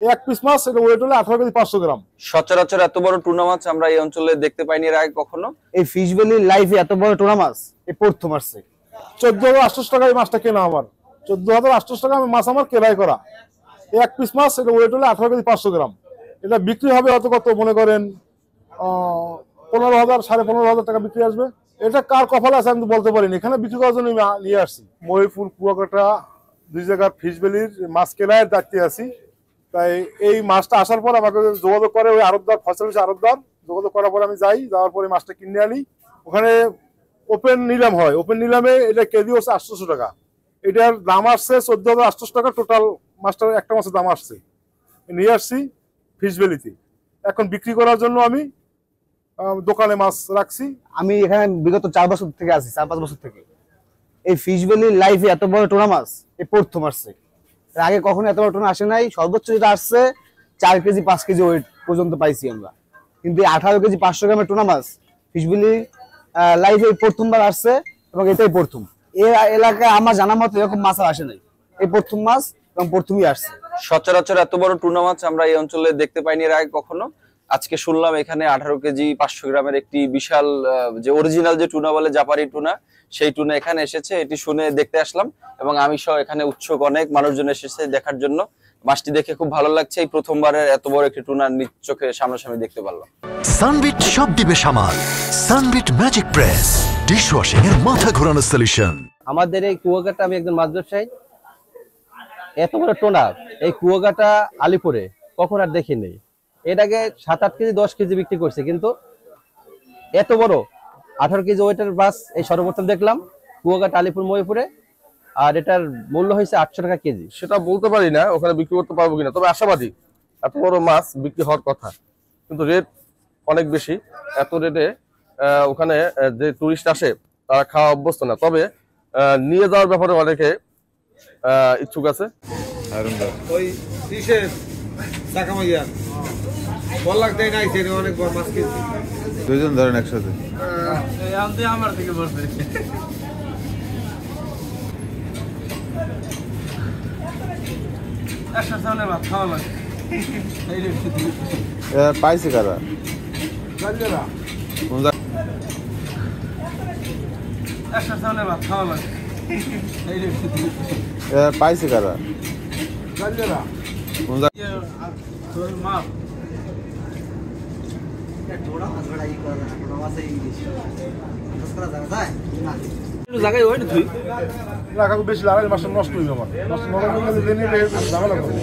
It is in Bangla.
এক পিস মাছ, এটা ওয়েট হলো 18 কেজি 500 গ্রাম। সচরাচর এত বড় টুনা মাছ আমরা এই অঞ্চলে দেখতে পাইনি এর আগে কখনো। এই ফিশ ভ্যালির লাইফে এত বড় টুনা মাছ এই প্রথম আসছে। 14,800 টাকা এই মাছটা কেনা আমার, 14,800 টাকা আমি মাছ আমার কেনাই করা। এক পিস মাছ, এটা ওয়েট হলো 18 কেজি 500 গ্রাম। এটা বিক্রি হবে হয়তো কত মনে করেন 15,000 15,500 টাকা বিক্রি আসবে। এটা কার কপালে আছে আমি তো বলতে পারিনি, এখানে বিক্রি করার জন্য নিয়ে আসছি। মহিপুর কুয়াকাটা দুই জায়গার ফিশ ভ্যালির মাছ কেনার দায়িত্বে আছি। তাই এই মাছটা আসার পর আমাকে যোগাযোগ করে ওই আড়তদার, ফসল আড়তদার যোগাযোগ করার পর আমি যাই, যাওয়ার পরে মাছটা কিনে আনি। ওখানে ওপেন নিলাম হয়, ওপেন নিলামে এটা কেজি হচ্ছে 800 টাকা। এটার দাম আসছে 14,800 টাকা টোটাল। মাছটার একটা মাছের দাম আসছে, নিয়ে আসছি ফিশ ভ্যালিতে। এখন বিক্রি করার জন্য আমি দোকানে মাছ রাখছি। আমি এখানে বিগত 4 বছর থেকে আছি, 4-5 বছর থেকে। এই ফিশ ভ্যালির লাইফে এত বড় টুনা মাছ এই প্রথম আসছে। এর আগে কখনো এত বড় টুনা আসে নাই। সর্বোচ্চ যেটা আসছে 4 কেজি 5 কেজি ওয়েট পর্যন্ত পাইছি আমরা, কিন্তু 18 কেজি 500 গ্রামের টুনা মাছ ফিশ ভ্যালির লাইফে প্রথমবার আসছে এবং এটাই প্রথম। এই এলাকায় আমার জানা মতো এরকম মাছ আর আসে নাই, এই প্রথম মাছ এবং প্রথমই আসছে। সচরাচর এত বড় টুনা মাছ আমরা এই অঞ্চলে দেখতে পাইনি এর আগে কখনো। আজকে শুনলাম এখানে 18 কেজি 500 গ্রামের একটি বিশাল যে অরিজিনাল যে টুনা বলে জাপানি টুনা, সেই টুনা এখানে এসেছে। এটি শুনে দেখতে আসলাম এবং আমি সহ এখানে উৎসুক অনেক মানুষজন এসেছে দেখার জন্য। মাছটি দেখে খুব ভালো লাগছে। এই প্রথমবারের এত বড় একটি টুনা নিজ চোখে সামনাসামনি দেখতে পারলাম। সানবিট সব দিবে সামাল। সানবিট ম্যাজিক প্রেস ডিশওয়াশিং এর মাথা ঘোরানো সলিউশন। আমাদের এই কুয়াকাটা, আমি একজন মাছ ব্যবসায়ী, এত বড় টোনা এই কুয়াকাটা আলিপুরে কখন আর দেখিনি। এটাকে 7-8 কেজি 10 কেজি বিক্রি করছে, কিন্তু এত বড় 18 কেজি ওয়েটের মাছ এই সর্বপ্রথম দেখলাম কুয়াকাটা আলিপুর মহিপুরে। আর এটার মূল্য হয়েছে 800 টাকা কেজি। সেটা বলতে পারি না ওখানে বিক্রি করতে পারবো কিনা, তবে আশাবাদী। এত বড় মাছ বিক্রি হওয়ার কথা, কিন্তু রেট অনেক বেশি। এত রেটে ওখানে যে টুরিস্ট আসে তারা খাওয়া অভ্যস্ত না, তবে নিয়ে যাওয়ার ব্যাপারে অনেকে ইচ্ছুক আছে। ওই ডিশের চাকামাইয়া বল দেয় নাই, অনেক বড় মাছ কিনছি। দুইজন ধরেন একসাথে। আমার থেকে বলছে পাইছে কারা? পাইছে কারা? বেশি লাগাই মাছটা নষ্ট হইবে আমার, নষ্ট নষ্ট ঝামেলা করবে।